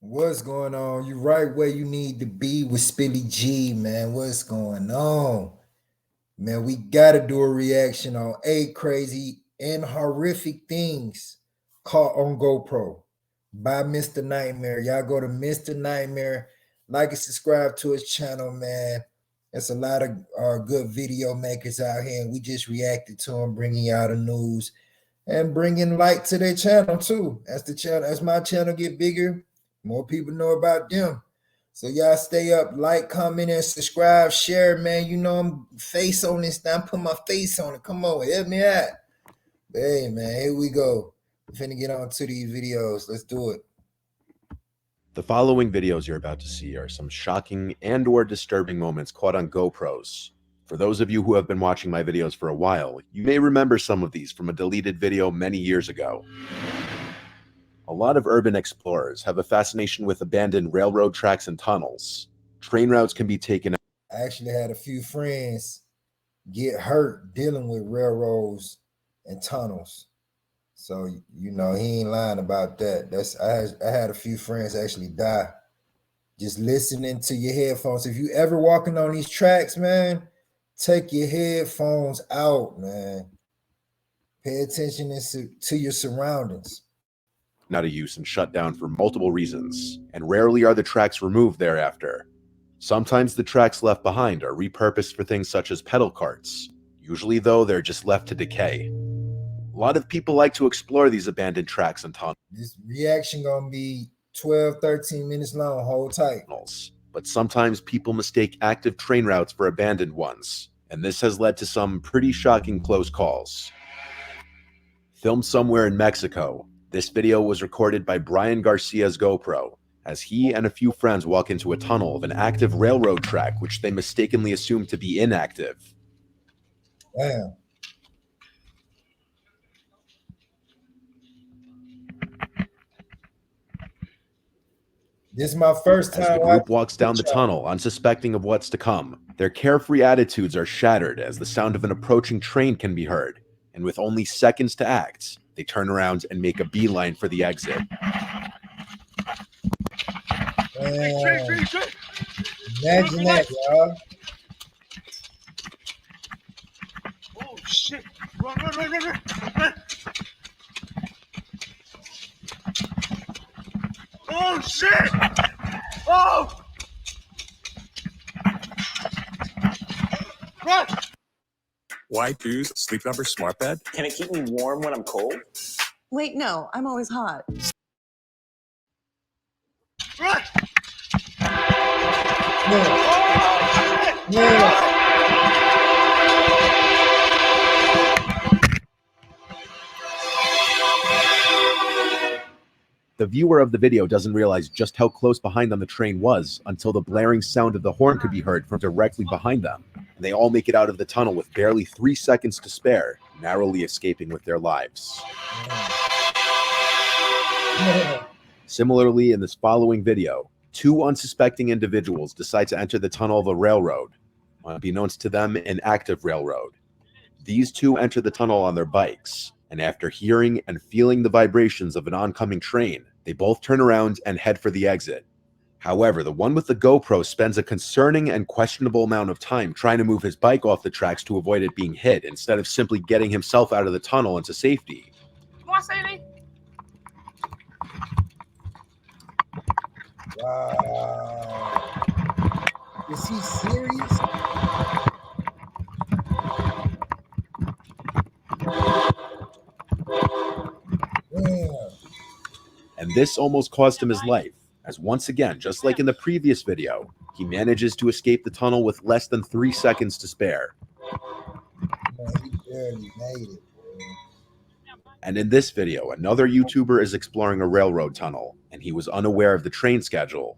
What's going on? You right where you need to be with Spilly G, man. What's going on? Man, we gotta do a reaction on 8 crazy and horrific things caught on GoPro by Mr. Nightmare. Y'all go to Mr. Nightmare, like and subscribe to his channel, man. There's a lot of good video makers out here, and we just reacted to them, bringing y'all the news and bringing light to their channel too. As my channel get bigger, more people know about them. So y'all stay up, like, comment, and subscribe, share, man. You know I'm face on this now. Put my face on it. Come on, help me out. Hey man, here we go. We're finna get on to these videos. Let's do it. The following videos you're about to see are some shocking and/or disturbing moments caught on GoPros. For those of you who have been watching my videos for a while, you may remember some of these from a deleted video many years ago. A lot of urban explorers have a fascination with abandoned railroad tracks and tunnels. Train routes can be taken. I actually had a few friends get hurt dealing with railroads and tunnels. So you know he ain't lying about that. I had a few friends actually die just listening to your headphones. If you ever walking on these tracks, man, take your headphones out, man. Pay attention to your surroundings. Out of use and shut down for multiple reasons, and rarely are the tracks removed thereafter. Sometimes the tracks left behind are repurposed for things such as pedal carts. Usually though, they're just left to decay. A lot of people like to explore these abandoned tracks and tunnels. This reaction gonna be 12, 13 minutes long. Hold tight. But sometimes people mistake active train routes for abandoned ones, and this has led to some pretty shocking close calls. Filmed somewhere in Mexico, this video was recorded by Brian Garcia's GoPro, as he and a few friends walk into a tunnel of an active railroad track which they mistakenly assume to be inactive. Damn. This is my first time. As the group walks down the tunnel, unsuspecting of what's to come, their carefree attitudes are shattered as the sound of an approaching train can be heard, and with only seconds to act, they turn around and make a beeline for the exit. Imagine that, y'all. Oh shit! Run! Oh shit! Oh! Run! Why choose Sleep Number Smart Bed? Can it keep me warm when I'm cold? Wait, no, I'm always hot. Run! The viewer of the video doesn't realize just how close behind them the train was until the blaring sound of the horn could be heard from directly behind them, and they all make it out of the tunnel with barely 3 seconds to spare, narrowly escaping with their lives. Similarly, in this following video, 2 unsuspecting individuals decide to enter the tunnel of a railroad, unbeknownst to them an active railroad. These 2 enter the tunnel on their bikes, and after hearing and feeling the vibrations of an oncoming train, they both turn around and head for the exit. However, the one with the GoPro spends a concerning and questionable amount of time trying to move his bike off the tracks to avoid it being hit, instead of simply getting himself out of the tunnel into safety. Wow. Is he serious? And this almost cost him his life, as once again, just like in the previous video, he manages to escape the tunnel with less than 3 seconds to spare. Man, he barely made it, boy. And in this video, another YouTuber is exploring a railroad tunnel, and he was unaware of the train schedule.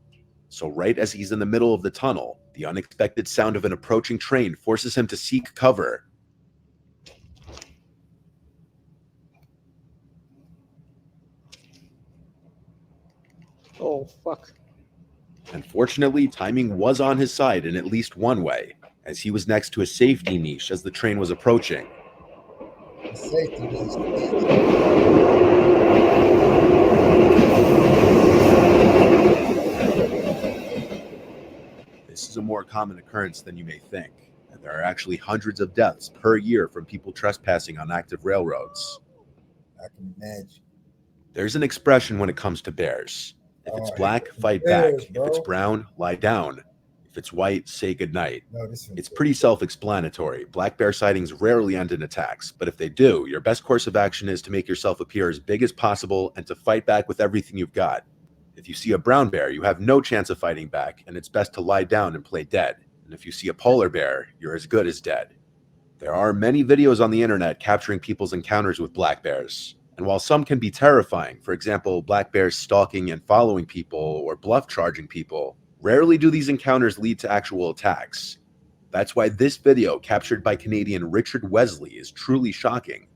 So right as he's in the middle of the tunnel, the unexpected sound of an approaching train forces him to seek cover. Oh, fuck. Unfortunately, timing was on his side in at least one way, as he was next to a safety niche as the train was approaching. The safety niche. more common occurrence than you may think, and there are actually hundreds of deaths per year from people trespassing on active railroads. I can imagine. There's an expression when it comes to bears. If it's Oh, black, it's fight bears, back. If it's bro. brown, lie down. If it's white, say goodnight. No, this one's It's pretty self-explanatory. Black bear sightings rarely end in attacks, but if they do, your best course of action is to make yourself appear as big as possible and to fight back with everything you've got. If you see a brown bear, you have no chance of fighting back, and it's best to lie down and play dead. And if you see a polar bear, you're as good as dead. There are many videos on the internet capturing people's encounters with black bears. And while some can be terrifying, for example, black bears stalking and following people or bluff charging people, rarely do these encounters lead to actual attacks. That's why this video, captured by Canadian Richard Wesley, is truly shocking.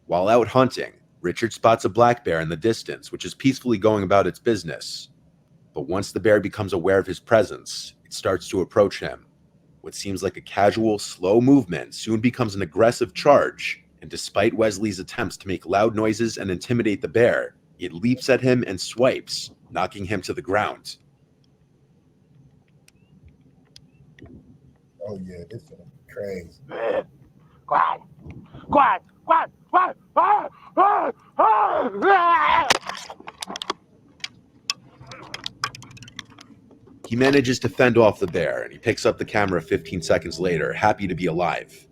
While out hunting, Richard spots a black bear in the distance, which is peacefully going about its business. But once the bear becomes aware of his presence, it starts to approach him. What seems like a casual, slow movement soon becomes an aggressive charge, and despite Wesley's attempts to make loud noises and intimidate the bear, it leaps at him and swipes, knocking him to the ground. Oh yeah, this is crazy. Quiet. Quiet. Quiet. Quiet. He manages to fend off the bear, and he picks up the camera 15 seconds later, happy to be alive.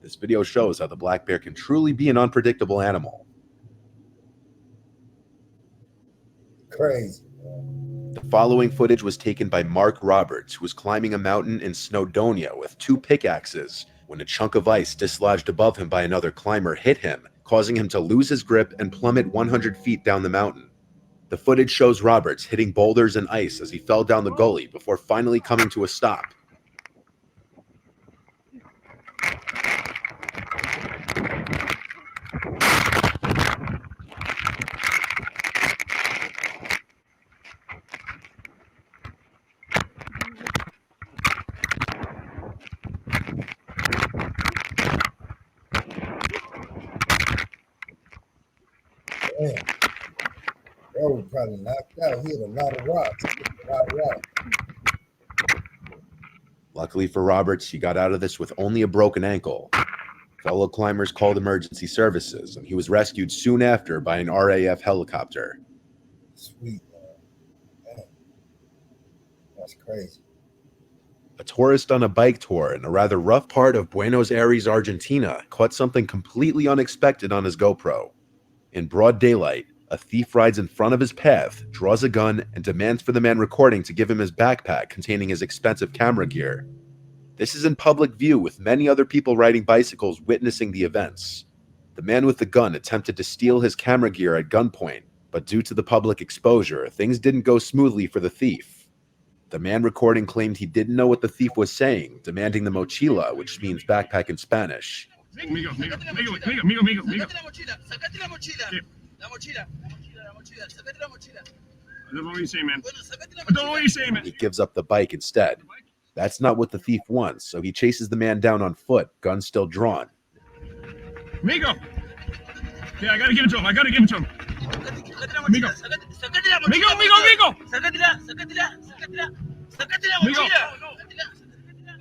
This video shows how the black bear can truly be an unpredictable animal. Crazy. The following footage was taken by Mark Roberts, who was climbing a mountain in Snowdonia with 2 pickaxes when a chunk of ice dislodged above him by another climber hit him, causing him to lose his grip and plummet 100 feet down the mountain. The footage shows Roberts hitting boulders and ice as he fell down the gully before finally coming to a stop. Damn. That was probably knocked out. He hit a lot of rocks. Luckily for Roberts, he got out of this with only a broken ankle. Fellow climbers called emergency services, and he was rescued soon after by an RAF helicopter. Sweet, man. Damn. That's crazy. A tourist on a bike tour in a rather rough part of Buenos Aires, Argentina, caught something completely unexpected on his GoPro. In broad daylight, a thief rides in front of his path, draws a gun, and demands for the man recording to give him his backpack containing his expensive camera gear. This is in public view with many other people riding bicycles witnessing the events. The man with the gun attempted to steal his camera gear at gunpoint, but due to the public exposure, things didn't go smoothly for the thief. The man recording claimed he didn't know what the thief was saying, demanding the mochila, which means backpack in Spanish. Amigo. Sacate la mochila. I don't know what you're saying, man. I don't know what you're saying, man. He gives up the bike instead. That's not what the thief wants, so he chases the man down on foot, gun still drawn. Amigo. Yeah, I gotta give it to him. Amigo.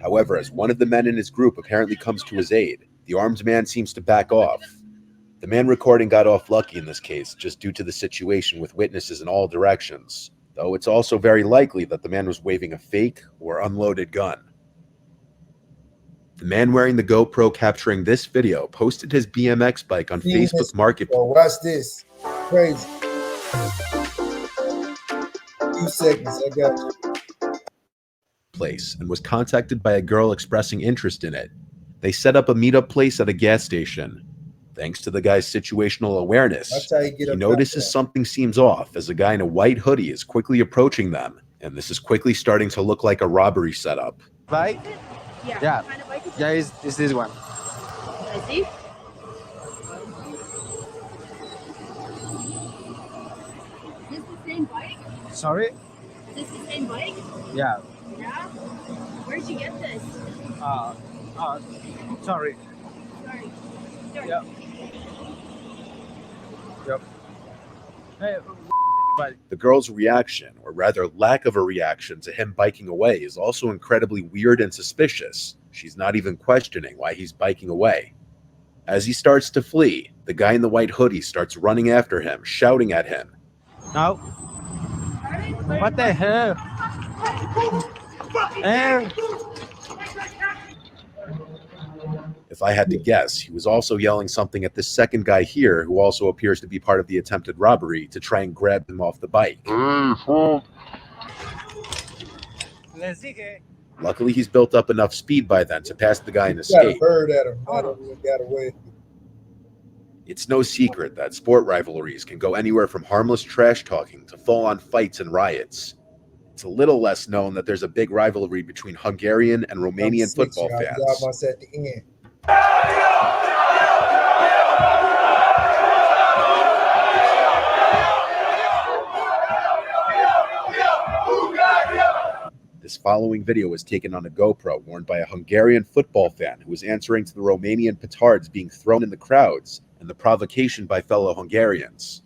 However, as one of the men in his group apparently comes to his aid, the armed man seems to back off. The man recording got off lucky in this case, just due to the situation with witnesses in all directions, though it's also very likely that the man was waving a fake or unloaded gun. The man wearing the GoPro capturing this video posted his BMX bike on Facebook Marketplace. Oh, watch this. Crazy. 2 seconds, I got you. And was contacted by a girl expressing interest in it. They set up a meetup place at a gas station. Thanks to the guy's situational awareness, That's how you get he up notices there. something seems off as a guy in a white hoodie is quickly approaching them, and this is quickly starting to look like a robbery setup. Bike? Yeah. Yeah. What kind of bike is Yeah, it's this one. I see. Is this the same bike? Sorry? Is this the same bike? Yeah. Yeah. Where'd you get this? Sorry. Sorry. Yeah. Yep. Hey, The girl's reaction, or rather lack of a reaction to him biking away, is also incredibly weird and suspicious. She's not even questioning why he's biking away. As he starts to flee, the guy in the white hoodie starts running after him, shouting at him. No. What the hell? If I had to guess, he was also yelling something at this second guy here, who also appears to be part of the attempted robbery, to try and grab him off the bike. Luckily, he's built up enough speed by then to pass the guy and escape. Got a bird at him. Got away. It's no secret that sport rivalries can go anywhere from harmless trash talking to full-on fights and riots. It's a little less known that there's a big rivalry between Hungarian and Romanian football fans. Almost at the end. This following video was taken on a GoPro worn by a Hungarian football fan who was answering to the Romanian petards being thrown in the crowds and the provocation by fellow Hungarians.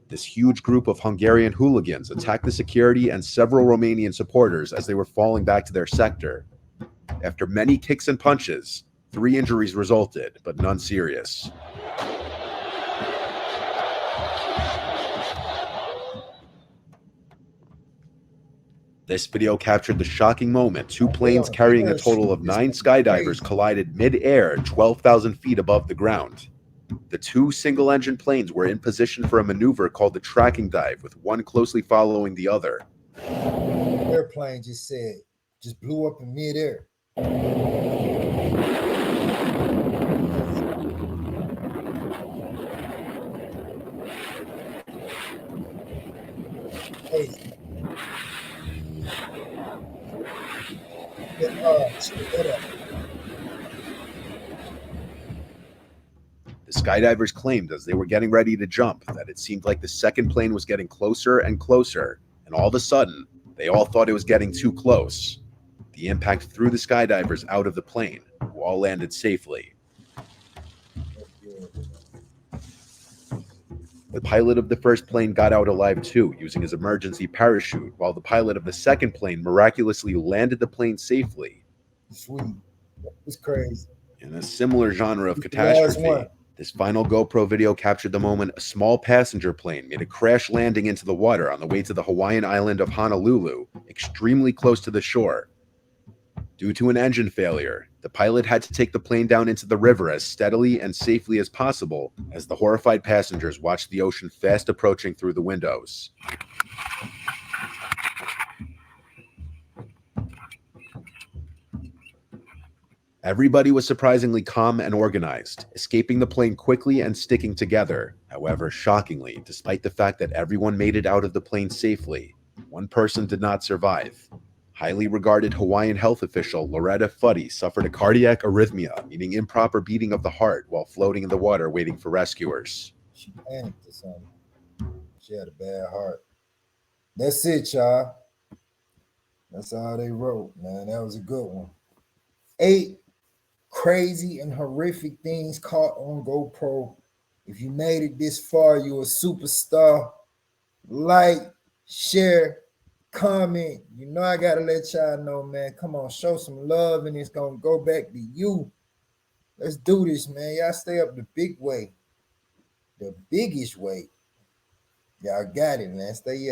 This huge group of Hungarian hooligans attacked the security and several Romanian supporters as they were falling back to their sector. After many kicks and punches, 3 injuries resulted, but none serious. This video captured the shocking moment 2 planes carrying a total of 9 skydivers collided mid-air 12,000 feet above the ground. The 2 single-engine planes were in position for a maneuver called the tracking dive, with one closely following the other. Airplane just blew up in midair. Hey. The skydivers claimed as they were getting ready to jump that it seemed like the second plane was getting closer and closer, and all of a sudden, they all thought it was getting too close. The impact threw the skydivers out of the plane, who all landed safely. The pilot of the first plane got out alive too, using his emergency parachute, while the pilot of the second plane miraculously landed the plane safely. Sweet. It's crazy. In a similar genre of catastrophe, this final GoPro video captured the moment a small passenger plane made a crash landing into the water on the way to the Hawaiian island of Honolulu, extremely close to the shore. Due to an engine failure, the pilot had to take the plane down into the river as steadily and safely as possible as the horrified passengers watched the ocean fast approaching through the windows. Everybody was surprisingly calm and organized, escaping the plane quickly and sticking together. However, shockingly, despite the fact that everyone made it out of the plane safely, one person did not survive. Highly regarded Hawaiian health official Loretta Fuddy suffered a cardiac arrhythmia, meaning improper beating of the heart, while floating in the water waiting for rescuers. She panicked or something. She had a bad heart. That's it, y'all. That's all they wrote, man. That was a good one. 8 crazy and horrific things caught on GoPro. If you made it this far, you're a superstar. Like, share, comment. You know I gotta let y'all know, man. Come on, show some love, and it's gonna go back to you. Let's do this, man. Y'all stay up the big way, the biggest way. Y'all got it, man. Stay up.